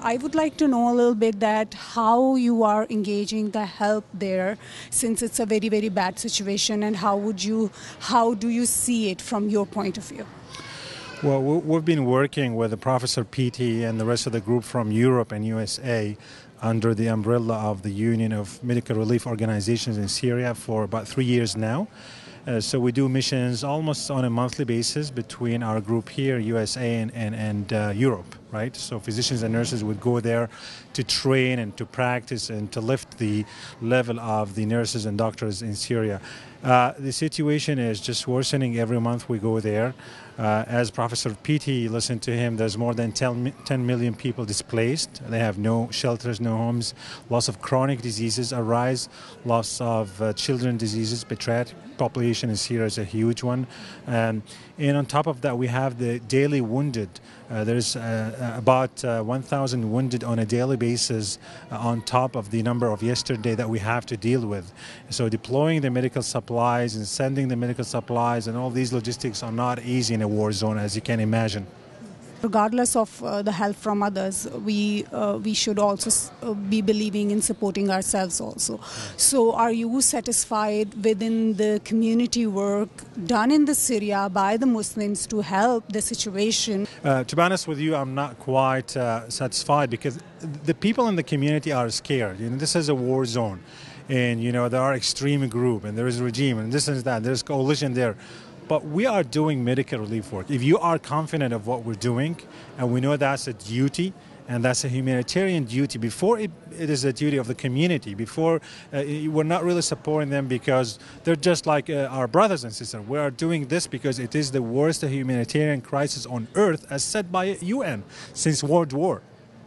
I would like to know a little bit that how you are engaging the help there, since it's a very, very bad situation, and how do you see it from your point of view? Well, we've been working with Professor P.T. and the rest of the group from Europe and USA under the umbrella of the Union of Medical Relief Organizations in Syria for about 3 years now. So we do missions almost on a monthly basis between our group here, USA and Europe, right? So physicians and nurses would go there to train and to practice and to lift the level of the nurses and doctors in Syria. The situation is just worsening every month we go there. As Professor P.T. listened to him, there's more than 10 million people displaced. They have no shelters, no homes. Loss of chronic diseases arise. Loss of children diseases. Pediatric population in Syria is a huge one. And on top of that, we have the daily wounded. There's about 1,000 wounded on a daily basis on top of the number of yesterday that we have to deal with. So deploying the medical supplies and sending the medical supplies and all these logistics are not easy in a war zone, as you can imagine. Regardless of the help from others, we should also be believing in supporting ourselves also. So are you satisfied within the community work done in the Syria by the Muslims to help the situation? To be honest with you, I'm not quite satisfied because the people in the community are scared. This is a war zone. And, there are extreme group and there is a regime and this and that. There's coalition there. But we are doing medical relief work. If you are confident of what we're doing, and we know that's a duty, and that's a humanitarian duty, before it is a duty of the community, before we're not really supporting them because they're just like our brothers and sisters. We are doing this because it is the worst humanitarian crisis on earth, as said by UN, since World War.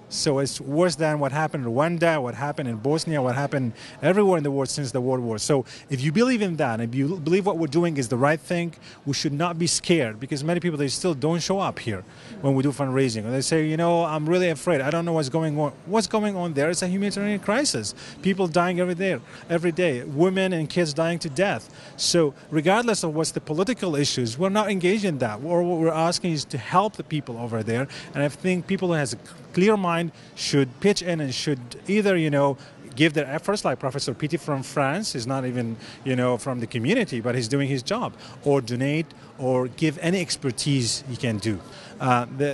So it's worse than what happened in Rwanda, what happened in Bosnia, what happened everywhere in the world since the World War. So if you believe in that, if you believe what we're doing is the right thing, we should not be scared because many people, they still don't show up here when we do fundraising. And they say, I'm really afraid. I don't know what's going on. What's going on there is a humanitarian crisis. People dying every day. Women and kids dying to death. So regardless of what's the political issues, we're not engaged in that. Or what we're asking is to help the people over there. And I think people who has a clear mind should pitch in and should either, give their efforts, like Professor P.T. from France. He's not even, from the community, but he's doing his job, or donate or give any expertise he can do.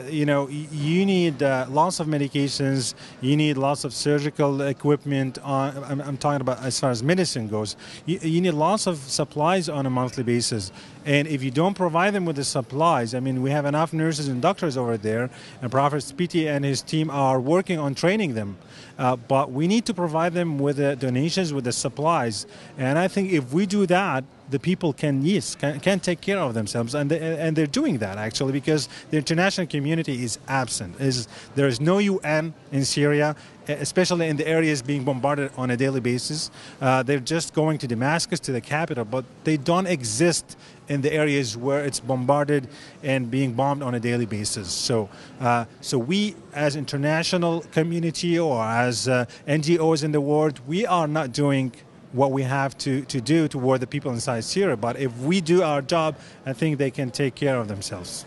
You need lots of medications, you need lots of surgical equipment. I'm talking about as far as medicine goes. You need lots of supplies on a monthly basis. And if you don't provide them with the supplies, we have enough nurses and doctors over there, and Professor P.T. and his team are working on training them. But we need to provide them with the donations, with the supplies. And I think if we do that, the people can take care of themselves, and they're doing that actually because the international community is absent. There is no UN in Syria, especially in the areas being bombarded on a daily basis. They're just going to Damascus, to the capital, but they don't exist in the areas where it's bombarded and being bombed on a daily basis. So we, as international community or as NGOs in the world, we are not doing what we have to do toward the people inside Syria. But if we do our job, I think they can take care of themselves.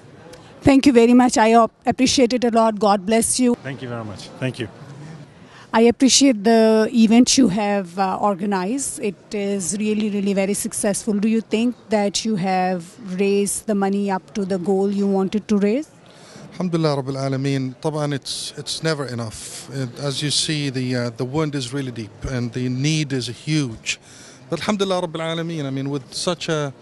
Thank you very much. I appreciate it a lot. God bless you. Thank you very much. Thank you. I appreciate the event you have organized. It is really, really very successful. Do you think that you have raised the money up to the goal you wanted to raise? Alhamdulillah Rabbil Alameen. طبعا it's never enough. As you see, the wound is really deep and the need is huge. But Alhamdulillah Rabbil Alameen, with such a,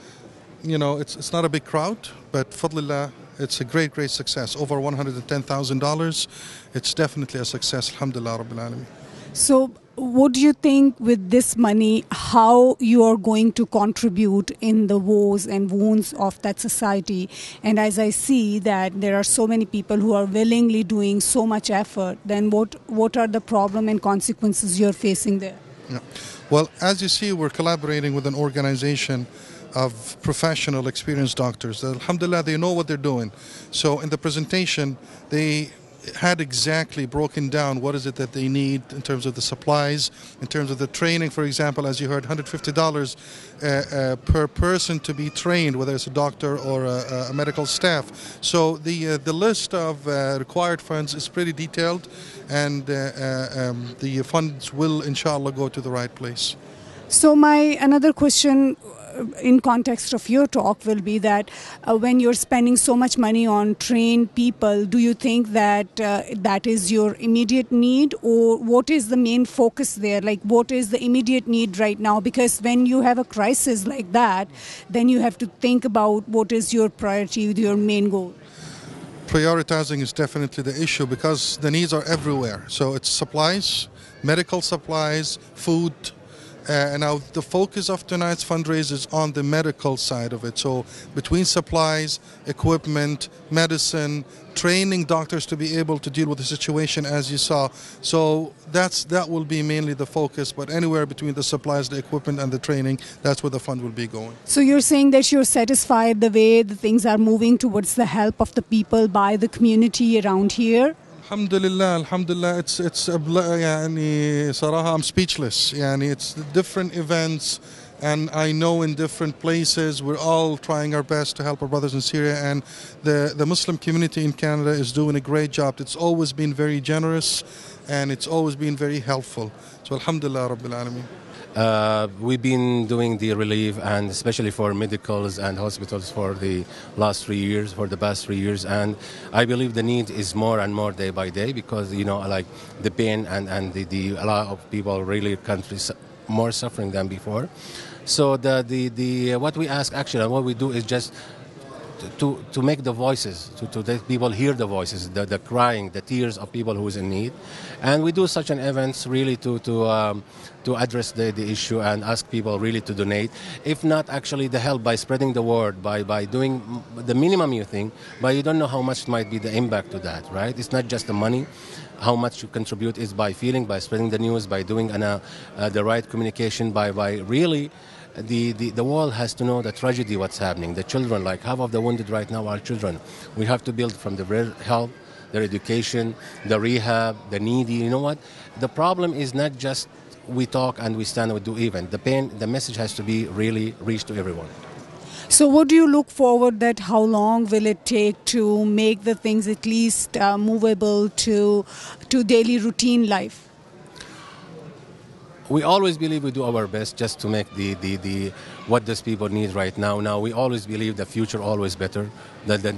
it's not a big crowd, but Fadlillah, it's a great success. Over $110,000. It's definitely a success. Alhamdulillah Rabbil Alameen. So what do you think with this money, how you are going to contribute in the woes and wounds of that society? And as I see that there are so many people who are willingly doing so much effort, then what are the problem and consequences you're facing there? Yeah. Well, as you see, we're collaborating with an organization of professional, experienced doctors. Alhamdulillah, they know what they're doing. So in the presentation, they had exactly broken down what is it that they need in terms of the supplies, in terms of the training. For example, as you heard, $150 per person to be trained, whether it's a doctor or a medical staff. So the list of required funds is pretty detailed, and the funds will, inshallah, go to the right place. So my another question in context of your talk will be that when you're spending so much money on trained people, do you think that that is your immediate need, or what is the main focus there? Like, what is the immediate need right now? Because when you have a crisis like that, then you have to think about what is your priority, your main goal. Prioritizing is definitely the issue because the needs are everywhere. So it's supplies, medical supplies, food. And now the focus of tonight's fundraiser is on the medical side of it. So between supplies, equipment, medicine, training doctors to be able to deal with the situation as you saw. So that will be mainly the focus. But anywhere between the supplies, the equipment, and the training, that's where the fund will be going. So you're saying that you're satisfied the way the things are moving towards the help of the people by the community around here? Alhamdulillah, it's يعني صراحة I'm speechless. يعني it's different events, and I know in different places we're all trying our best to help our brothers in Syria, and the Muslim community in Canada is doing a great job. It's always been very generous, and it's always been very helpful. So Alhamdulillah Rabbil Alameen. We've been doing the relief, and especially for medicals and hospitals for the past 3 years, and I believe the need is more and more day by day because, like the pain and the a lot of people really countries more suffering than before. So the what we ask actually and what we do is just to make the voices, to let people hear the voices, the crying, the tears of people who is in need. And we do such an events really to address the issue and ask people really to donate. If not actually the help by spreading the word, by doing the minimum you think, but you don't know how much might be the impact to that, right? It's not just the money. How much you contribute is by feeling, by spreading the news, by doing the right communication, by really the world has to know the tragedy what's happening. The children, like half of the wounded right now are children. We have to build from the health, their education, the rehab, the needy. You know what? The problem is not just we talk and we stand and we do event. The pain, the message has to be really reached to everyone. So what do you look forward that how long will it take to make the things at least movable to daily routine life? We always believe we do our best just to make the what these people need right now. Now we always believe the future always better. That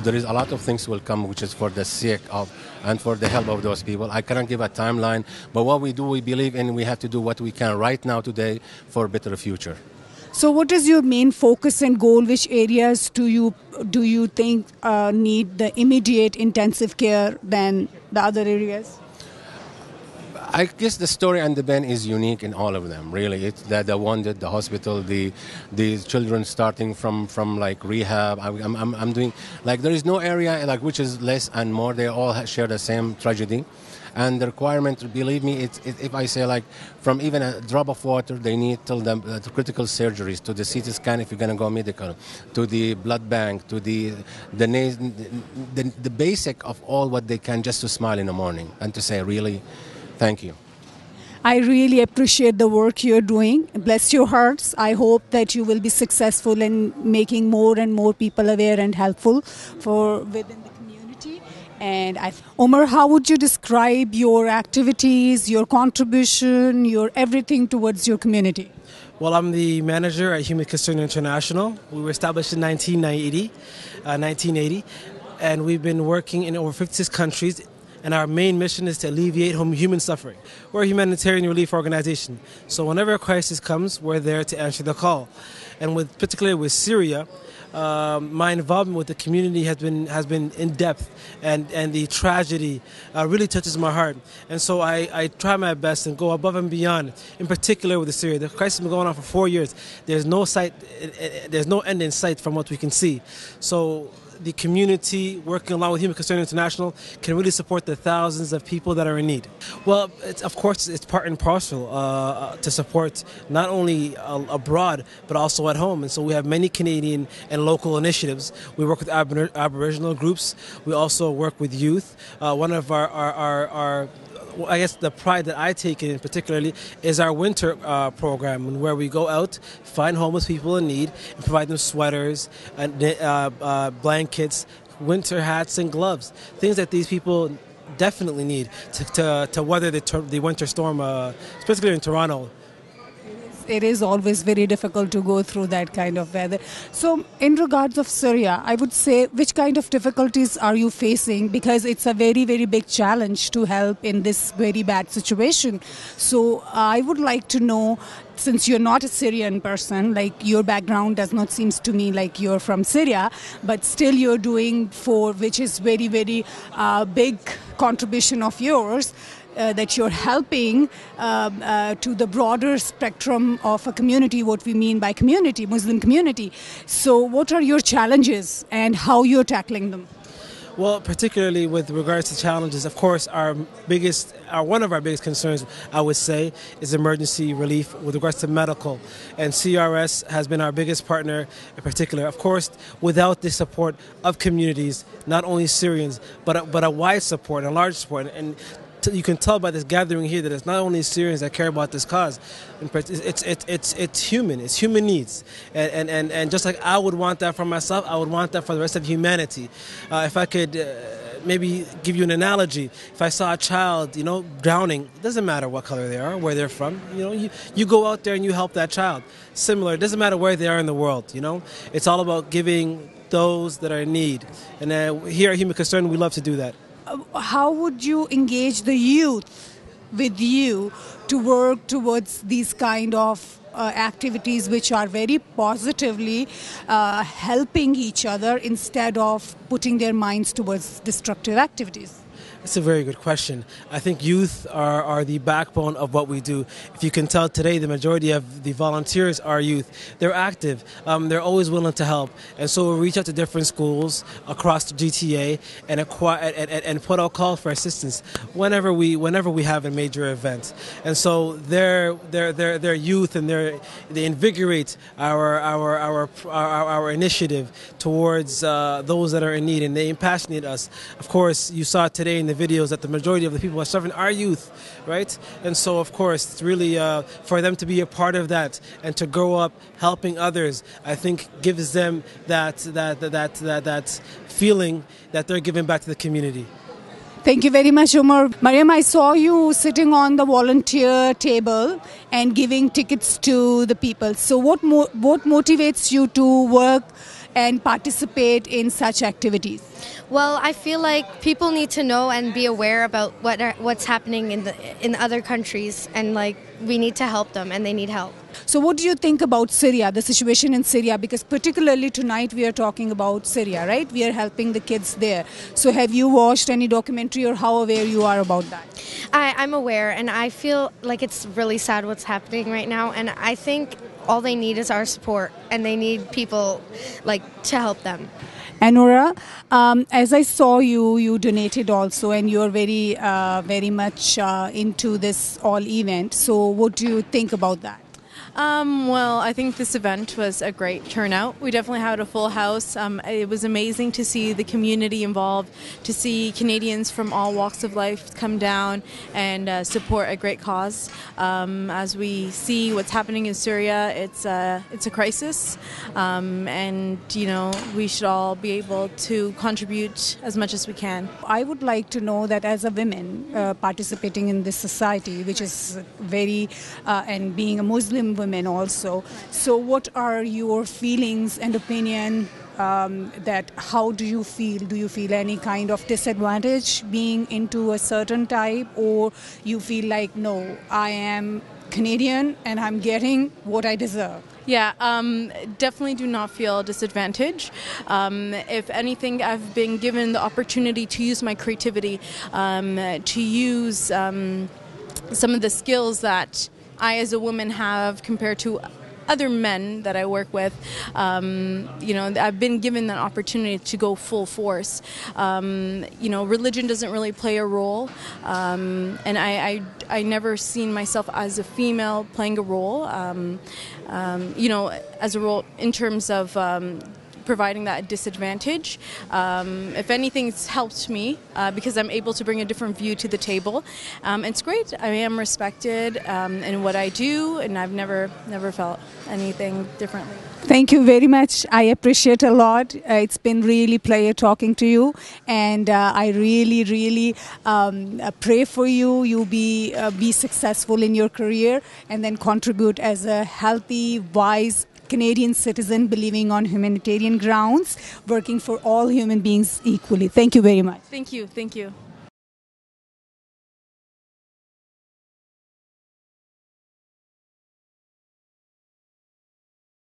there is a lot of things will come which is for the sake of and for the help of those people. I cannot give a timeline, but what we do, we believe in. We have to do what we can right now today for a better future. So what is your main focus and goal? Which areas do you think need the immediate intensive care than the other areas? I guess the story and the pain is unique in all of them. Really, it's the wounded, the hospital, the children starting from like rehab. I'm doing like there is no area like which is less and more. They all share the same tragedy, and the requirement. Believe me, if I say like from even a drop of water, they need till the critical surgeries, to the CT scan if you're gonna go medical, to the blood bank, to the basic of all what they can just to smile in the morning and to say really. Thank you. I really appreciate the work you're doing. Bless your hearts. I hope that you will be successful in making more and more people aware and helpful within the community. And Omar, how would you describe your activities, your contribution, your everything towards your community? Well, I'm the manager at Human Concern International. We were established in 1980, and we've been working in over 56 countries. And our main mission is to alleviate human suffering. We're a humanitarian relief organization. So whenever a crisis comes, we're there to answer the call. And particularly with Syria, my involvement with the community has been in depth, and the tragedy really touches my heart. And so I try my best and go above and beyond. In particular with Syria, the crisis has been going on for 4 years. There's no end in sight from what we can see. So the community, working along with Human Concern International, can really support the thousands of people that are in need? Well, of course, it's part and parcel to support not only abroad, but also at home. And so we have many Canadian and local initiatives. We work with Aboriginal groups. We also work with youth. One of our I guess the pride that I take in particularly is our winter program, where we go out, find homeless people in need, and provide them sweaters, blankets, winter hats, and gloves. Things that these people definitely need to weather the winter storm, particularly in Toronto. It is always very difficult to go through that kind of weather. So in regards of Syria, I would say, which kind of difficulties are you facing? Because it's a very, very big challenge to help in this very bad situation. So I would like to know, since you're not a Syrian person, like your background does not seem to me like you're from Syria, but still you're doing which is very, very big contribution of yours. That you're helping to the broader spectrum of a community, what we mean by community, Muslim community. So what are your challenges and how you're tackling them? Well, particularly with regards to challenges, of course, one of our biggest concerns, I would say, is emergency relief with regards to medical. And CRS has been our biggest partner in particular. Of course, without the support of communities, not only Syrians, but a wide support, a large support. And you can tell by this gathering here that it's not only Syrians that care about this cause. It's human. It's human needs. And just like I would want that for myself, I would want that for the rest of humanity. If I could maybe give you an analogy, if I saw a child, drowning, it doesn't matter what color they are, where they're from. You go out there and you help that child. Similar, it doesn't matter where they are in the world. It's all about giving those that are in need. And here at Human Concern, we love to do that. How would you engage the youth with you to work towards these kind of activities which are very positively helping each other instead of putting their minds towards destructive activities? That's a very good question. I think youth are the backbone of what we do. If you can tell today, the majority of the volunteers are youth. They're active. They're always willing to help. And so we reach out to different schools across the GTA and put out calls for assistance whenever we have a major event. And so their youth and they invigorate our initiative towards those that are in need, and they impassionate us. Of course, you saw today in the videos that the majority of the people are serving are youth, right? And so, of course, it's really for them to be a part of that and to grow up helping others, I think gives them that feeling that they're giving back to the community. Thank you very much, Umar. Mariam, I saw you sitting on the volunteer table and giving tickets to the people. So what motivates you to work and participate in such activities? Well, I feel like people need to know and be aware about what's happening in other countries, and we need to help them, and they need help. So what do you think about Syria, the situation in Syria? Because particularly tonight we are talking about Syria, right? We are helping the kids there. So have you watched any documentary, or how aware you are about that? I'm aware, and I feel like it's really sad what's happening right now, and I think all they need is our support, and they need people to help them. Anura, as I saw you donated also, and you're very much into this all event. So what do you think about that? Well, I think this event was a great turnout. We definitely had a full house. It was amazing to see the community involved, to see Canadians from all walks of life come down and support a great cause. As we see what's happening in Syria, it's a crisis, and we should all be able to contribute as much as we can. I would like to know that as a woman participating in this society, which is very and being a Muslim women also. So what are your feelings and opinion that how do you feel? Do you feel any kind of disadvantage being into a certain type, or you feel like, no, I am Canadian and I'm getting what I deserve? Yeah, definitely do not feel disadvantaged. If anything, I've been given the opportunity to use my creativity, to use some of the skills that I as a woman have compared to other men that I work with, I've been given the opportunity to go full force. Religion doesn't really play a role, and I never seen myself as a female playing a role, as a role in terms of providing that disadvantage. If anything, it's helped me because I'm able to bring a different view to the table. It's great. I am respected in what I do, and I've never felt anything differently. Thank you very much. I appreciate a lot. It's been really pleasure talking to you, and I really, really pray for you. You be successful in your career, and then contribute as a healthy, wise Canadian citizen, believing on humanitarian grounds, working for all human beings equally. Thank you very much. Thank you.